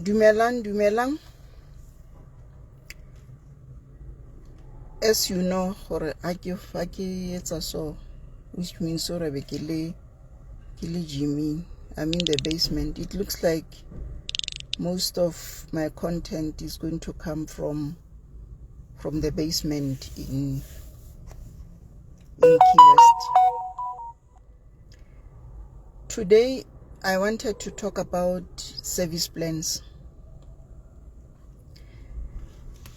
Dumelang. As you know, gore a ke etsa so, which means so be ke le gymming. I'm in the basement. It looks like most of my content is going to come from the basement in Key West. Today I wanted to talk about service plans.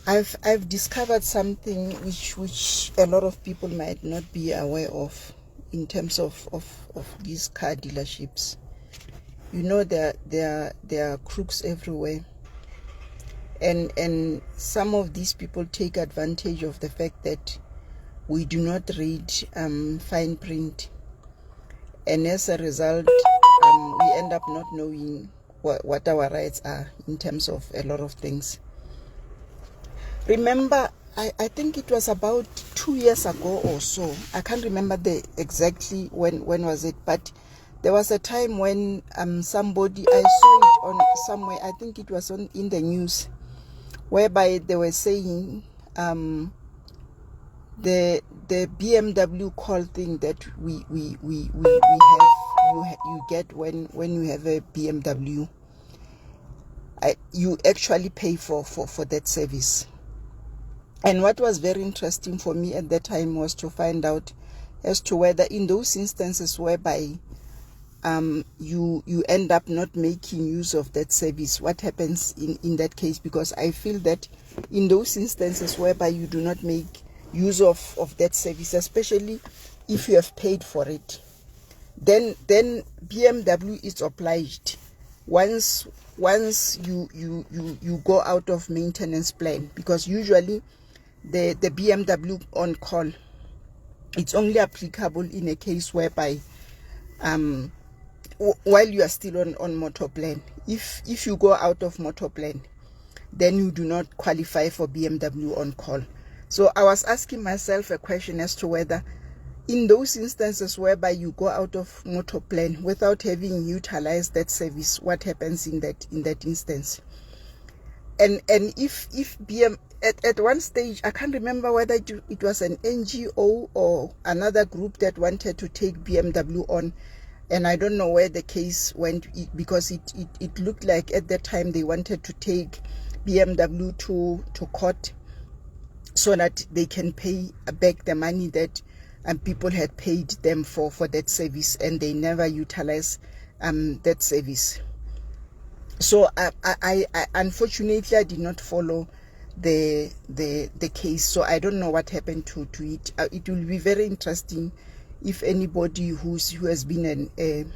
I've discovered something which a lot of people might not be aware of in terms of these car dealerships. You know, there are crooks everywhere, and some of these people take advantage of the fact that we do not read fine print, and as a result we end up not knowing what our rights are in terms of a lot of things. Remember, I think it was about 2 years ago or so. I can't remember exactly when was it, but there was a time when somebody, I saw it on somewhere, I think it was in the news, whereby they were saying the BMW call thing that we have, you get when you have a BMW, you actually pay for that service. And what was very interesting for me at that time was to find out as to whether in those instances whereby you end up not making use of that service, what happens in that case? Because I feel that in those instances whereby you do not make use of that service, especially if you have paid for it, then BMW is obliged once you go out of maintenance plan, because usually the BMW on call, it's only applicable in a case whereby while you are still on motor plan. If you go out of motor plan, then you do not qualify for BMW on call. So I was asking myself a question as to whether in those instances whereby you go out of motor plan without having utilized that service, what happens in that instance? And if BM at one stage, I can't remember whether it was an NGO or another group that wanted to take BMW on, and I don't know where the case went, because it looked like at that time they wanted to take BMW to court so that they can pay back the money that people had paid them for that service, and they never utilized that service. So I unfortunately I did not follow the case, so I don't know what happened to it. It will be very interesting if anybody who has been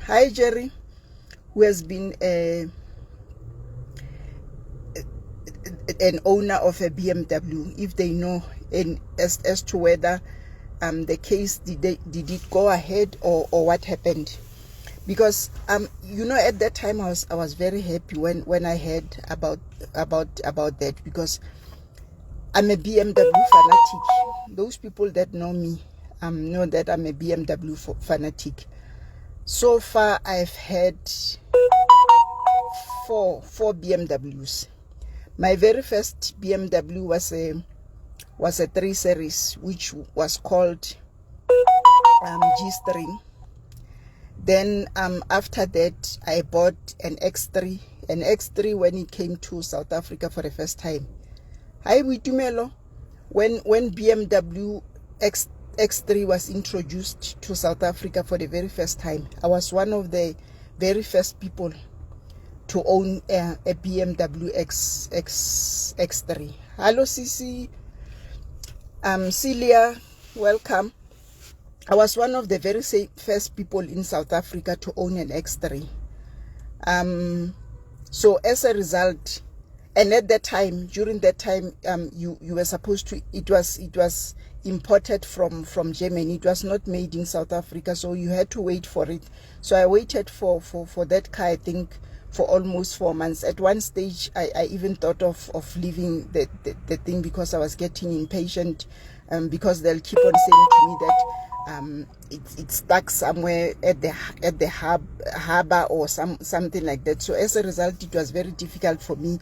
hi Jerry, who has been an owner of a BMW, if they know as to whether the case did it go ahead or what happened. Because you know, at that time I was very happy when I heard about that, because I'm a BMW fanatic. Those people that know me know that I'm a BMW fanatic. So far I've had four BMWs. My very first BMW was a 3 Series, which was called G-String. Then after that I bought an X3 when it came to South Africa for the first time. Hi Witumelo, when BMW X3 was introduced to South Africa for the very first time, I was one of the very first people to own a BMW X3. Hello Sisi, Celia, welcome. I was one of the very first people in South Africa to own an X3. So as a result, and at that time, during that time, you were supposed to, it was imported from Germany. It was not made in South Africa, so you had to wait for it. So I waited for that car, I think, for almost 4 months. At one stage, I even thought of leaving the thing, because I was getting impatient, because they'll keep on saying to me that it's stuck somewhere at the harbor or something like that. So as a result, it was very difficult for me.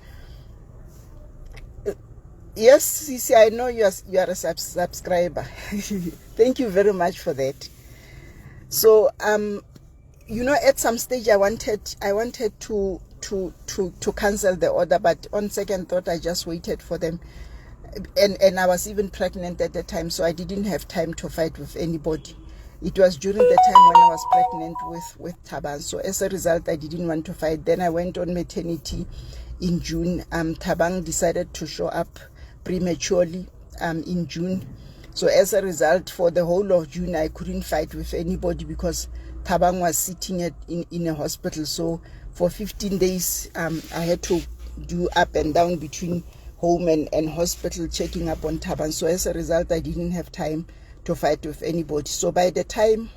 Yes, Sisi, I know you are a subscriber. Thank you very much for that. So you know, at some stage I wanted to cancel the order, but on second thought I just waited for them, and I was even pregnant at the time, so I didn't have time to fight with anybody. It was during the time when I was pregnant with Thabang, so as a result I didn't want to fight. Then I went on maternity in June. Thabang decided to show up prematurely in June, so as a result for the whole of June I couldn't fight with anybody because Thabang was sitting in a hospital. So for 15 days I had to do up and down between home and hospital checking up on Thabang. So as a result I didn't have time to fight with anybody. So by the time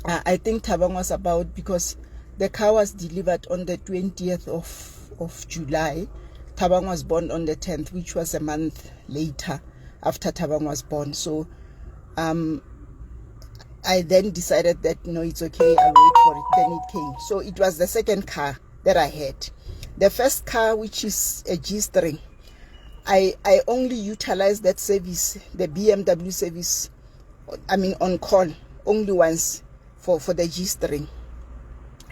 I think Thabang was about, because the car was delivered on the 20th of July, Thabang was born on the 10th, which was a month later after Thabang was born. So I then decided that no, it's okay, I'll wait for it. Then it came. So it was the second car that I had. The first car, which is a G-string, I only utilized that service, the BMW service, I mean on call, only once for the G-string.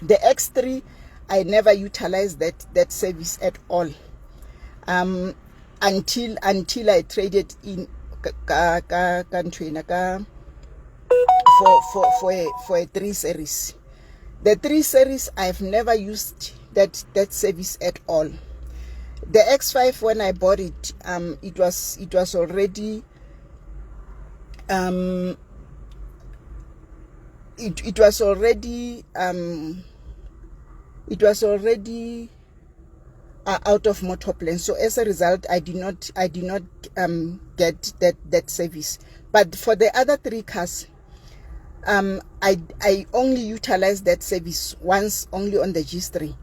The X3, I never utilized that service at all until I traded in for a 3 series. The 3 series, I've never used that service at all. The X5, when I bought it, it was already it was already out of motor plan. So as a result, I did not get that service. But for the other 3 cars, I only utilized that service once, only on the G3.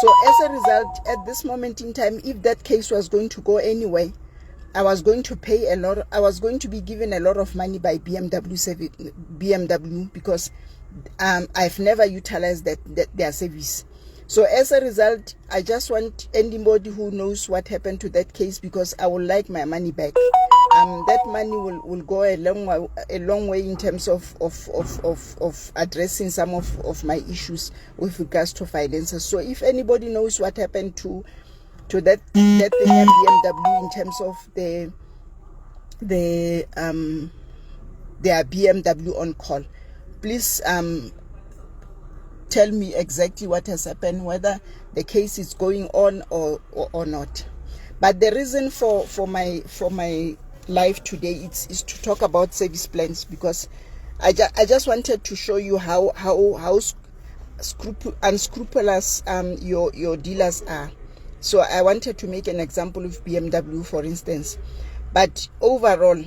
So as a result, at this moment in time, if that case was going to go anyway, I was going to pay a lot. I was going to be given a lot of money by BMW because I've never utilized their service. So as a result, I just want anybody who knows what happened to that case, because I would like my money back. That money will go a long way in terms of addressing some of my issues with regards to finances. So if anybody knows what happened to that BMW in terms of their BMW on call, please tell me exactly what has happened, whether the case is going on or not. But the reason for my live today is to talk about service plans, because I just wanted to show you how unscrupulous your dealers are. So I wanted to make an example of BMW, for instance. But overall,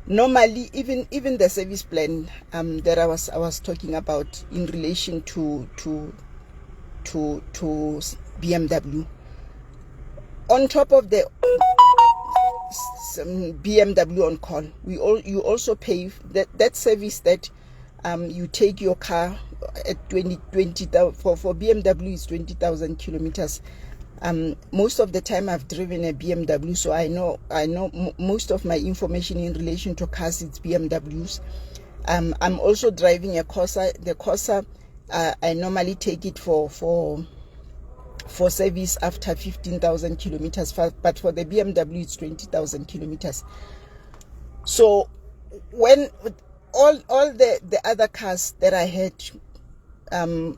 normally, even the service plan that I was talking about in relation to BMW, on top of the BMW on call, you also pay that service that you take your car at 20 for BMW is 20,000 kilometers. Most of the time I've driven a BMW, so I know most of my information in relation to cars, it's BMWs. I'm also driving a Corsa. The Corsa, I normally take it for service after 15,000 kilometers, but for the BMW it's 20,000 kilometers. So when all the other cars that I had, all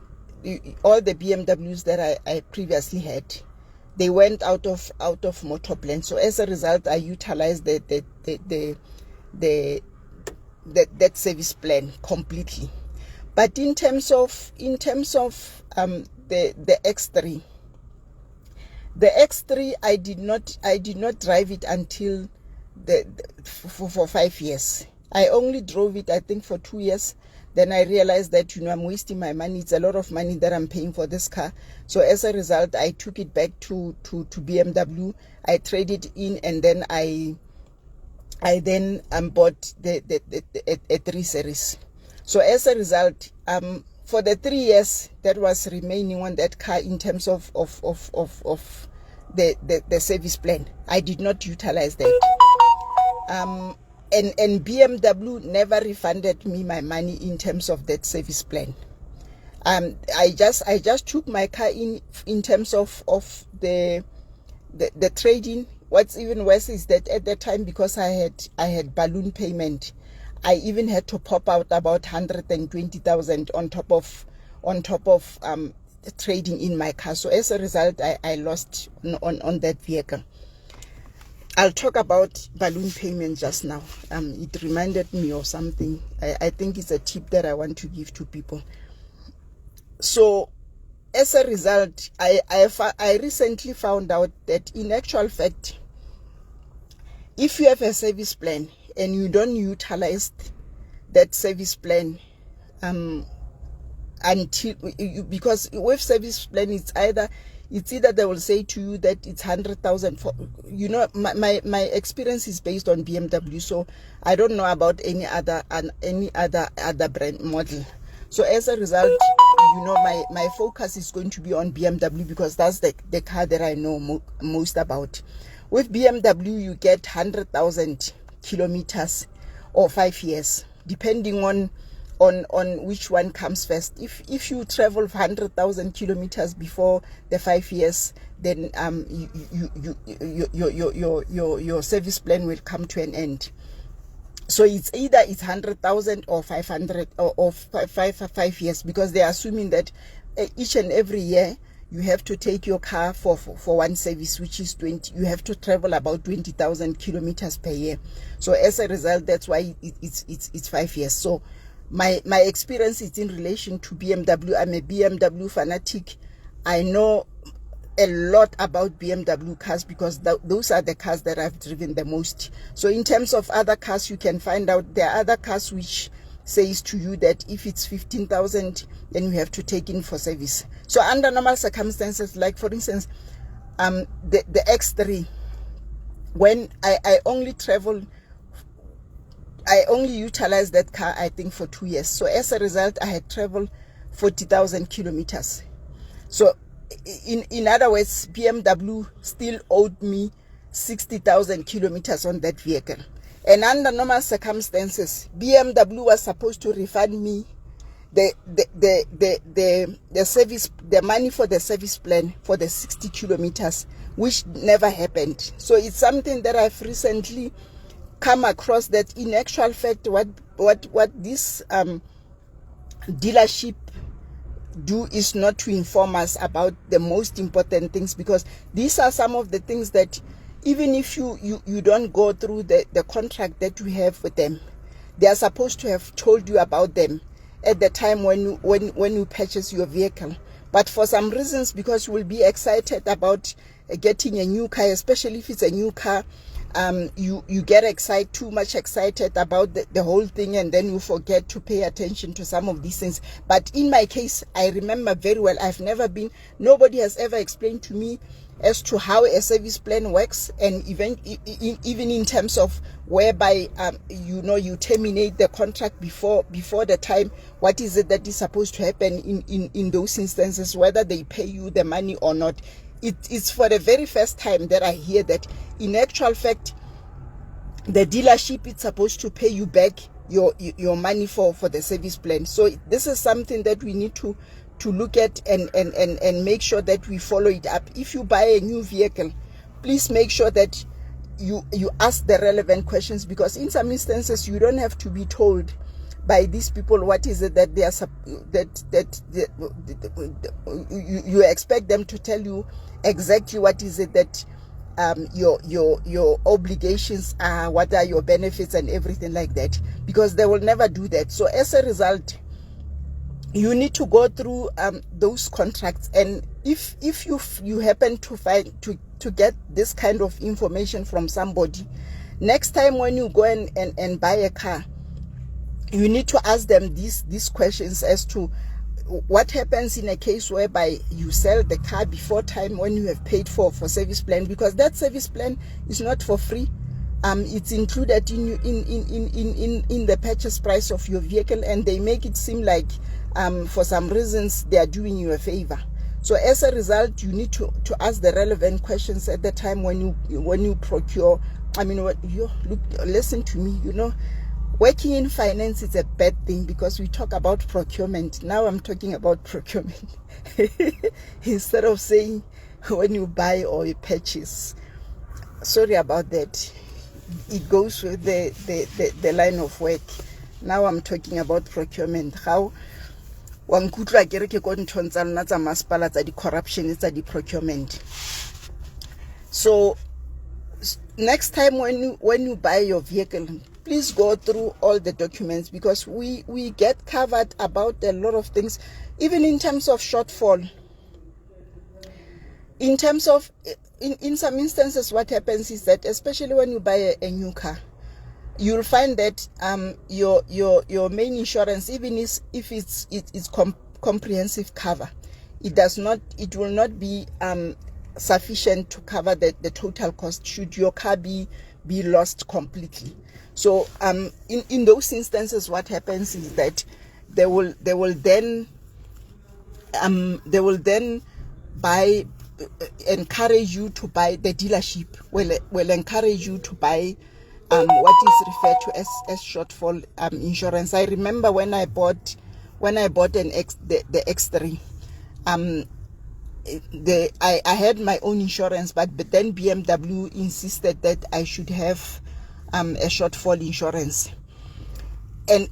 the BMWs that I previously had, they went out of motor plan. So as a result, I utilized that service plan completely. But in terms of the X3, the X3, I did not drive it until for 5 years. I only drove it, I think, for 2 years. Then I realized that, I'm wasting my money. It's a lot of money that I'm paying for this car. So as a result, I took it back to BMW. I traded in, and then I I then bought a 3 Series. So as a result, for the 3 years that was remaining on that car in terms of the service plan, I did not utilize that. And BMW never refunded me my money in terms of that service plan. I just took my car in terms of the trading. What's even worse is that at that time, because I had balloon payment, I even had to pop out about 120,000 on top of trading in my car. So as a result, I lost on that vehicle. I'll talk about balloon payment just now. It reminded me of something. I think it's a tip that I want to give to people. So as a result, I recently found out that in actual fact, if you have a service plan and you don't utilize that service plan until because with service plan it's either they will say to you that it's 100,000 for, you know, my experience is based on BMW, so I don't know about any other brand model. So as a result, you know, my focus is going to be on BMW because that's the car that I know most about. With BMW, you get 100,000 kilometers or 5 years, depending on which one comes first. If you travel 100,000 kilometers before the 5 years, then your service plan will come to an end. So it's either 100,000 or 500 or 5 years, because they are assuming that each and every year you have to take your car for one service, which is 20. You have to travel about 20,000 kilometers per year. So as a result, that's why it's 5 years. So my experience is in relation to BMW. I'm a BMW fanatic. I know a lot about BMW cars because those are the cars that I've driven the most. So in terms of other cars, you can find out there are other cars which says to you that if it's 15,000, then you have to take in for service. So under normal circumstances, like for instance, the X3, when I only utilized that car, I think, for 2 years. So as a result, I had traveled 40,000 kilometers. So in other words, BMW still owed me 60,000 kilometers on that vehicle. And under normal circumstances, BMW was supposed to refund me the service, the money for the service plan for the 60 kilometers, which never happened. So it's something that I've recently come across, that in actual fact, what this dealership do is not to inform us about the most important things, because these are some of the things that even if you don't go through the contract that you have with them, they are supposed to have told you about them at the time when you purchase your vehicle. But for some reasons, because you will be excited about getting a new car, especially if it's a new car, you get too much excited about the whole thing, and then you forget to pay attention to some of these things. But in my case, I remember very well, nobody has ever explained to me as to how a service plan works, and even in terms of whereby you terminate the contract before the time. What is it that is supposed to happen in those instances, whether they pay you the money or not? It's for the very first time that I hear that in actual fact the dealership is supposed to pay you back your money for the service plan. So this is something that we need to look at and make sure that we follow it up. If you buy a new vehicle, please make sure that you ask the relevant questions, because in some instances you don't have to be told by these people what is it that they are you expect them to tell you exactly what is it that your obligations are, what are your benefits and everything like that, because they will never do that. So as a result, you need to go through those contracts, and if you happen to get this kind of information from somebody, next time when you go and buy a car, you need to ask them these questions as to what happens in a case whereby you sell the car before time, when you have paid for service plan, because that service plan is not for free. it's included in the purchase price of your vehicle, and they make it seem like for some reasons they are doing you a favor. So as a result, you need to ask the relevant questions at the time when you procure. I mean, listen to me, working in finance is a bad thing because we talk about procurement. Now I'm talking about procurement instead of saying when you buy or you purchase. Sorry about that. It goes with the line of work. Now I'm talking about procurement. How one could like the corruption is the procurement. So next time when you buy your vehicle, please go through all the documents, because we get covered about a lot of things, even in terms of shortfall. In terms of, in some instances, what happens is that, especially when you buy a new car, you'll find that your main insurance, even if it's comprehensive cover, it will not be sufficient to cover the total cost should your car be lost completely. So in those instances, what happens is that they will then encourage you to buy, the dealership will encourage you to buy what is referred to as shortfall insurance. I remember when I bought the X3, I had my own insurance, but then BMW insisted that I should have a shortfall insurance. And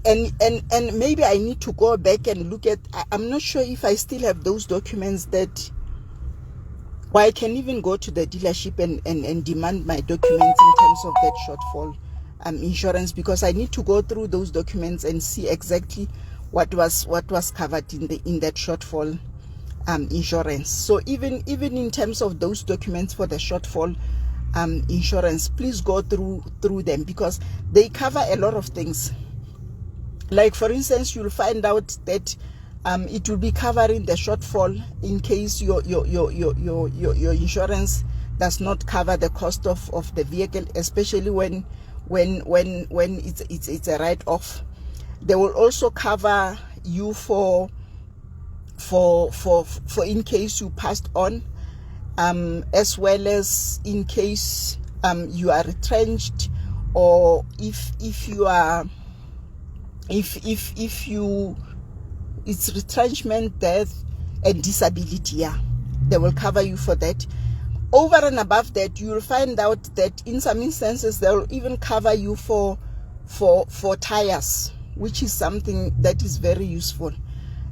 maybe I need to go back and look at, I'm not sure if I still have those documents or I can even go to the dealership and demand my documents in terms of that shortfall insurance, because I need to go through those documents and see exactly what was covered in that shortfall insurance. So even in terms of those documents for the shortfall insurance, please go through them, because they cover a lot of things. Like, for instance, you'll find out that it will be covering the shortfall in case your insurance does not cover the cost of the vehicle, especially when it's a write-off. They will also cover you for in case you passed on, as well as in case you are retrenched, or if you are it's retrenchment, death, and disability. Yeah, they will cover you for that. Over and above that, you will find out that in some instances they will even cover you for tires, which is something that is very useful.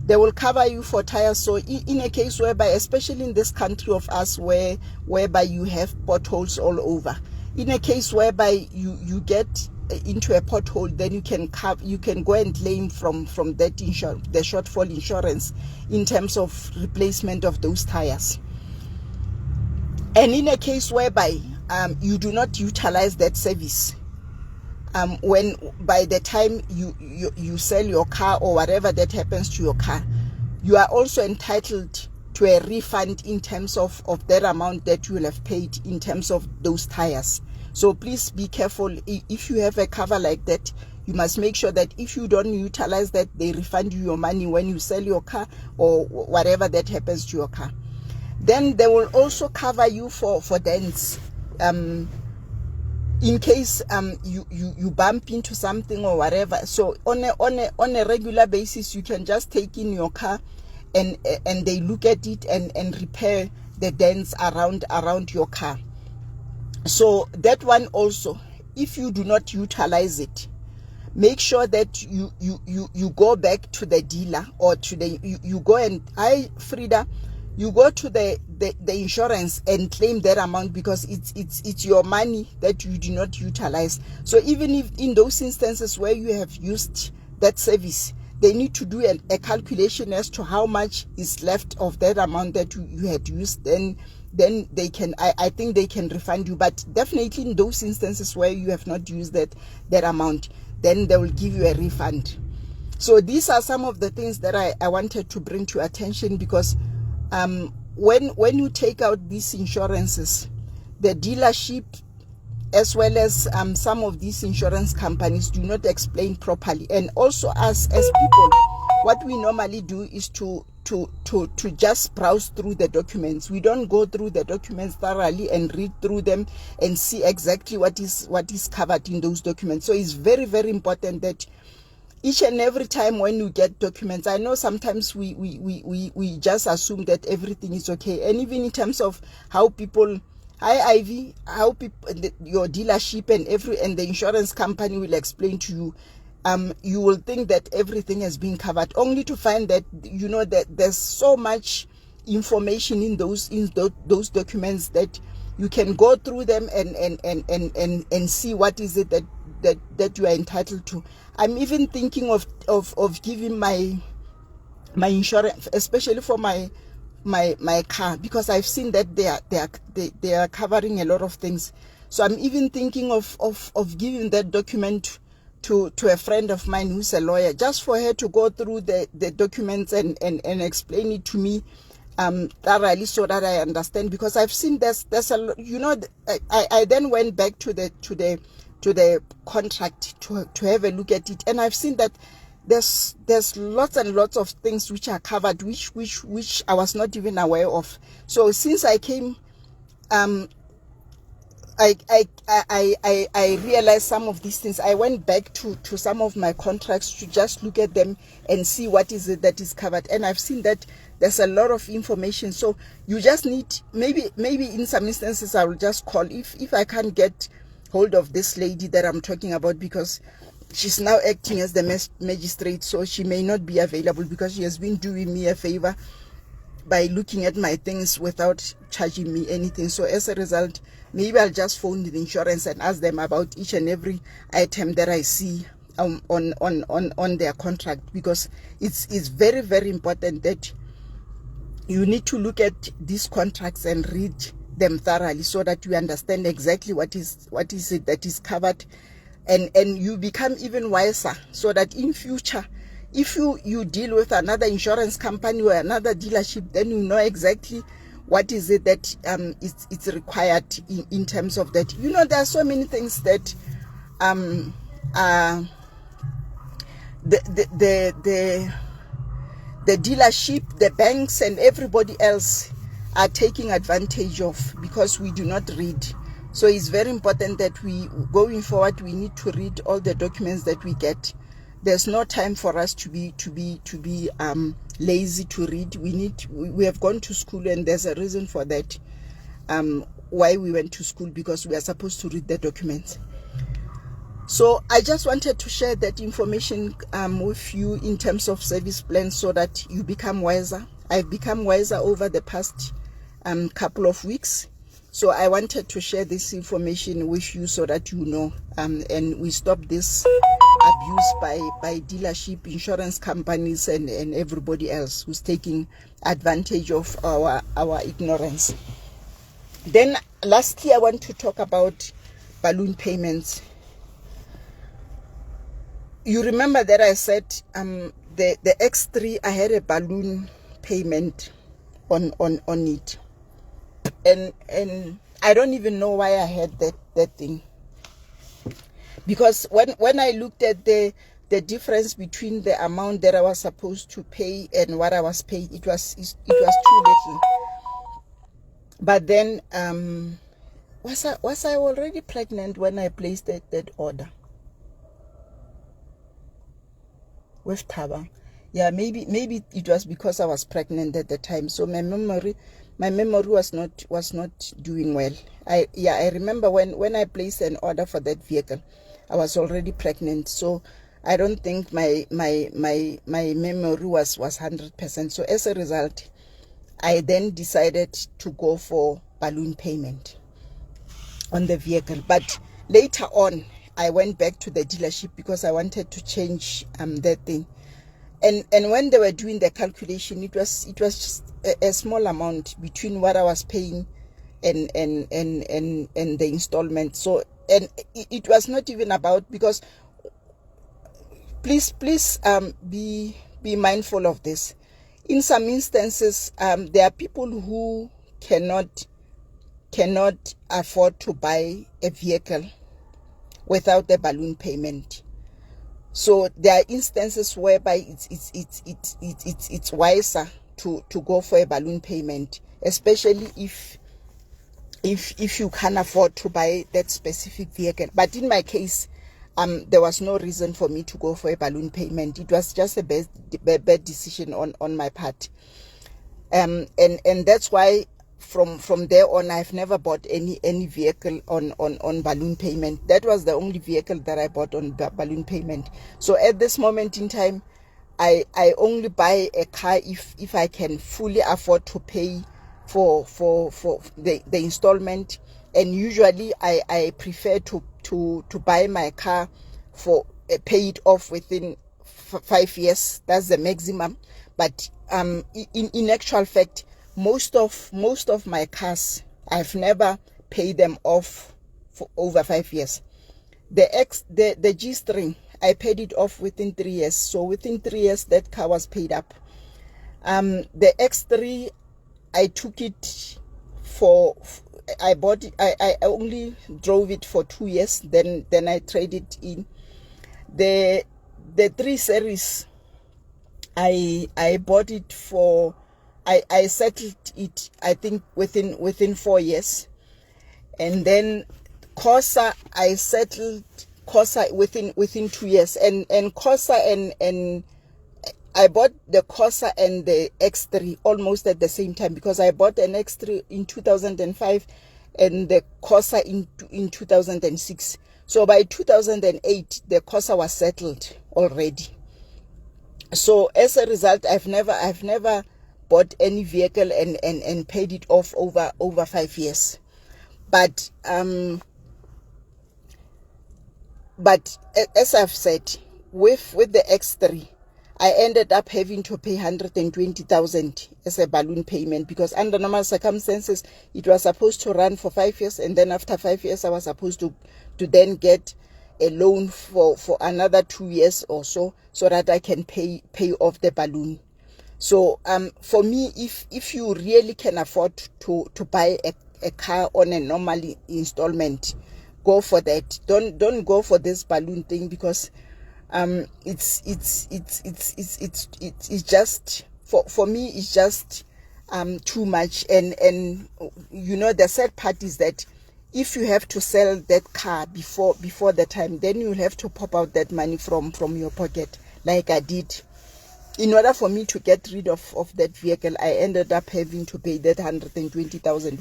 They will cover you for tires. So in a case whereby, especially in this country of us, whereby you have potholes all over, in a case whereby you get into a pothole, then you can go and claim from that the shortfall insurance in terms of replacement of those tires. And in a case whereby you do not utilize that service, when by the time you sell your car or whatever that happens to your car, you are also entitled to a refund in terms of that amount that you will have paid in terms of those tires. So please be careful. If you have a cover like that, you must make sure that if you don't utilize that, they refund you your money when you sell your car or whatever that happens to your car. Then they will also cover you for dents. In case you bump into something or whatever. So on a regular basis, you can just take in your car and they look at it and repair the dents around your car. So that one also, if you do not utilize it, make sure that you go back to the dealer or to you go and Frida, you go to the insurance and claim that amount, because it's your money that you do not utilize. So even if in those instances where you have used that service, they need to do a calculation as to how much is left of that amount that you had used. Then they can, I think they can refund you. But definitely in those instances where you have not used that amount, then they will give you a refund. So these are some of the things that I wanted to bring to attention, because when you take out these insurances, the dealership as well as some of these insurance companies do not explain properly. And also us as people, what we normally do is to just browse through the documents. We don't go through the documents thoroughly and read through them and see exactly what is covered in those documents. So it's very, very important that each and every time when you get documents, I know sometimes we just assume that everything is okay. And even in terms of how people, hi Ivy, how people, your dealership and the insurance company will explain to you, you will think that everything has been covered, only to find that, you know, that there's so much information in those documents that you can go through them and see what is it that you are entitled to. I'm even thinking of giving my insurance, especially for my car, because I've seen that they are covering a lot of things. So I'm even thinking of giving that document to a friend of mine who's a lawyer, just for her to go through the documents and explain it to me thoroughly, so that I understand. Because I've seen there's a, you know, I then went back to the contract to have a look at it, and I've seen that there's lots and lots of things which are covered, which I was not even aware of. So since I came, I realized some of these things. I went back to some of my contracts to just look at them and see what is it that is covered. And I've seen that there's a lot of information. So you just need, maybe in some instances I will just call, if I can't get hold of this lady that I'm talking about, because she's now acting as the magistrate, so she may not be available, because she has been doing me a favor by looking at my things without charging me anything. So as a result, maybe I'll just phone the insurance and ask them about each and every item that I see on their contract, because it's very, very important that you need to look at these contracts and read them thoroughly, so that you understand exactly what is it that is covered, and you become even wiser, so that in future, if you deal with another insurance company or another dealership, then you know exactly what is it that it's required in terms of that. You know, there are so many things that the dealership, the banks, and everybody else are taking advantage of, because we do not read. So it's very important that we, going forward, we need to read all the documents that we get. There's no time for us to be lazy to read. We have gone to school, and there's a reason for that. Why we went to school, because we are supposed to read the documents. So I just wanted to share that information with you in terms of service plans, so that you become wiser. I've become wiser over the past couple of weeks. So I wanted to share this information with you, so that you know, and we stop this abuse by dealership, insurance companies, and everybody else who's taking advantage of our ignorance. Then lastly, I want to talk about balloon payments. You remember that I said the X3, I had a balloon payment on it, and I don't even know why I had that thing, because when I looked at the difference between the amount that I was supposed to pay and what I was paid, it was too little. But then was I already pregnant when I placed that order with Taba? Yeah, maybe it was because I was pregnant at the time. So my memory was not doing well. I remember when I placed an order for that vehicle, I was already pregnant. So I don't think my memory was 100%. So as a result, I then decided to go for balloon payment on the vehicle. But later on, I went back to the dealership because I wanted to change that thing. And when they were doing the calculation, it was just a small amount between what I was paying and the installment. So, and it was not even about, because please be mindful of this. In some instances, there are people who cannot cannot afford to buy a vehicle without the balloon payment. So there are instances whereby it's wiser to go for a balloon payment, especially if you can't afford to buy that specific vehicle. But in my case, there was no reason for me to go for a balloon payment. It was just a bad decision on my part. And that's why from there on, I've never bought any vehicle on balloon payment. That was the only vehicle that I bought on balloon payment. So at this moment in time, I only buy a car if I can fully afford to pay for the installment. And usually I prefer to buy my car for pay it off within 5 years. That's the maximum. But in actual fact, most of my cars, I've never paid them off for over 5 years. The G-String, I paid it off within 3 years. So within 3 years, that car was paid up. The X3, I took it I bought it. I only drove it for 2 years. Then I traded it in. The 3 Series, I bought it for. I settled it, I think, within 4 years. And then Corsa, I settled Corsa within 2 years. And Corsa and I bought the Corsa and the X3 almost at the same time, because I bought an X3 in 2005 and the Corsa in 2006. So by 2008, the Corsa was settled already. So as a result, I've never bought any vehicle and paid it off over 5 years. But as I've said, with the X3, I ended up having to pay 120,000 as a balloon payment, because under normal circumstances, it was supposed to run for 5 years, and then after 5 years, I was supposed to then get a loan for another 2 years or so that I can pay off the balloon. So for me, if you really can afford to buy a car on a normal installment, go for that. Don't go for this balloon thing, because it's just for me, it's just too much. And you know, the sad part is that if you have to sell that car before the time, then you'll have to pop out that money from your pocket, like I did. In order for me to get rid of that vehicle, I ended up having to pay that 120,000,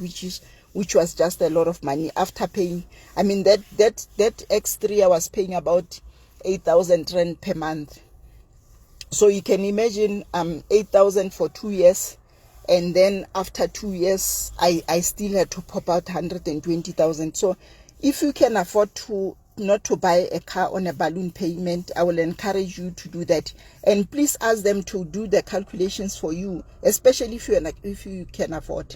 which was just a lot of money. After paying, I mean, that X3, I was paying about 8,000 rand per month. So you can imagine 8,000 for 2 years, and then after 2 years, I still had to pop out 120,000. So if you can afford not to buy a car on a balloon payment, I will encourage you to do that. And please ask them to do the calculations for you, especially if you can afford.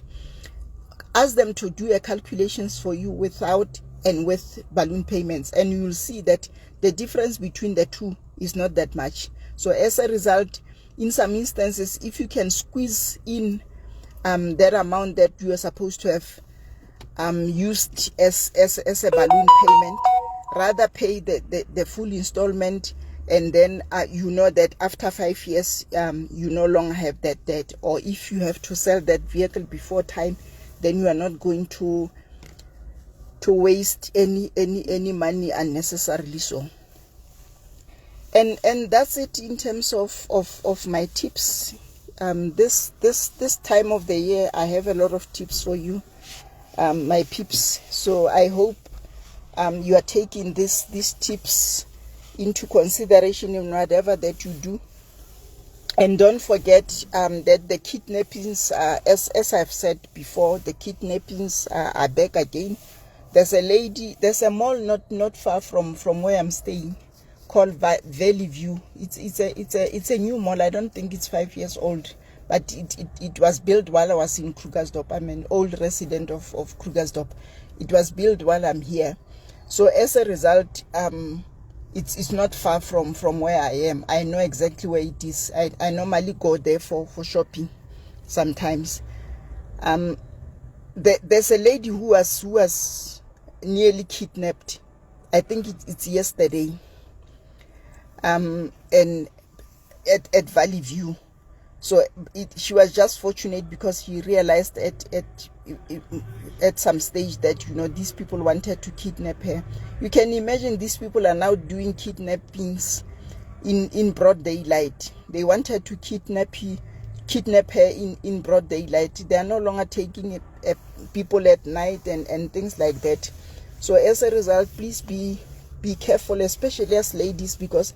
Ask them to do a calculations for you without and with balloon payments, and you will see that the difference between the two is not that much. So as a result, in some instances, if you can squeeze in that amount that you are supposed to have used as a balloon payment, rather pay the full installment, and then you know that after 5 years you no longer have that debt. Or if you have to sell that vehicle before time, then you are not going to waste any money unnecessarily. So and that's it in terms of my tips. This time of the year, I have a lot of tips for you, my peeps. So I hope you are taking these tips into consideration in whatever that you do. And don't forget that the kidnappings, as I've said before, the kidnappings are back again. There's a mall not far from where I'm staying, called Valley View. It's a new mall. I don't think it's 5 years old, but it was built while I was in Krugersdorp. I'm an old resident of Krugersdorp. It was built while I'm here. So as a result, it's not far from where I am. I know exactly where it is. I normally go there for shopping sometimes. there's a lady who was nearly kidnapped. I think it's yesterday. And at Valley View. So she was just fortunate because he realized at some stage that, you know, these people wanted to kidnap her. You can imagine these people are now doing kidnappings in broad daylight. They wanted to kidnap her in broad daylight. They are no longer taking people at night and things like that. So as a result, please be careful, especially as ladies, because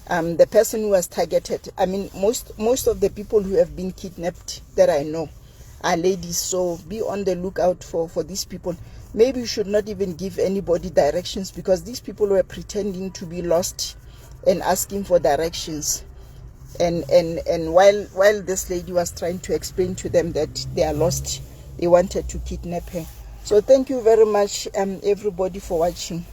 the person who was targeted, I mean, most of the people who have been kidnapped that I know are ladies. So be on the lookout for these people. Maybe you should not even give anybody directions, because these people were pretending to be lost and asking for directions. And while this lady was trying to explain to them that they are lost, they wanted to kidnap her. So thank you very much, everybody, for watching.